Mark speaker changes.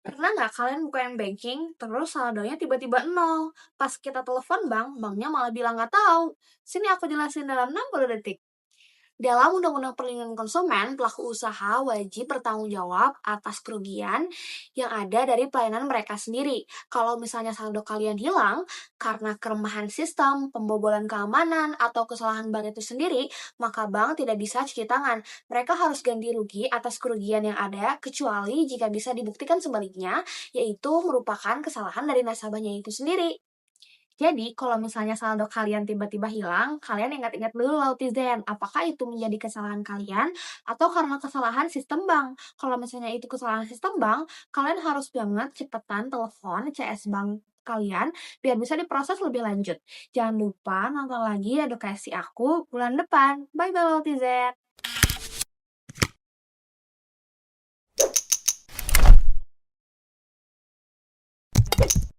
Speaker 1: Pernah nggak kalian buka banking, terus saldonya tiba-tiba nol? Pas kita telepon bank, banknya malah bilang nggak tahu. Sini aku jelasin dalam 60 detik. Dalam Undang-Undang Perlindungan Konsumen, pelaku usaha wajib bertanggung jawab atas kerugian yang ada dari pelayanan mereka sendiri. Kalau misalnya saldo kalian hilang karena kelemahan sistem, pembobolan keamanan, atau kesalahan bank itu sendiri, maka bank tidak bisa cuci tangan. Mereka harus ganti rugi atas kerugian yang ada, kecuali jika bisa dibuktikan sebaliknya, yaitu merupakan kesalahan dari nasabahnya itu sendiri. Jadi, kalau misalnya saldo kalian tiba-tiba hilang, kalian ingat-ingat dulu Lautizen, apakah itu menjadi kesalahan kalian atau karena kesalahan sistem bank. Kalau misalnya itu kesalahan sistem bank, kalian harus banget cepetan telepon CS bank kalian biar bisa diproses lebih lanjut. Jangan lupa nonton lagi edukasi aku bulan depan. Bye bye Lautizen.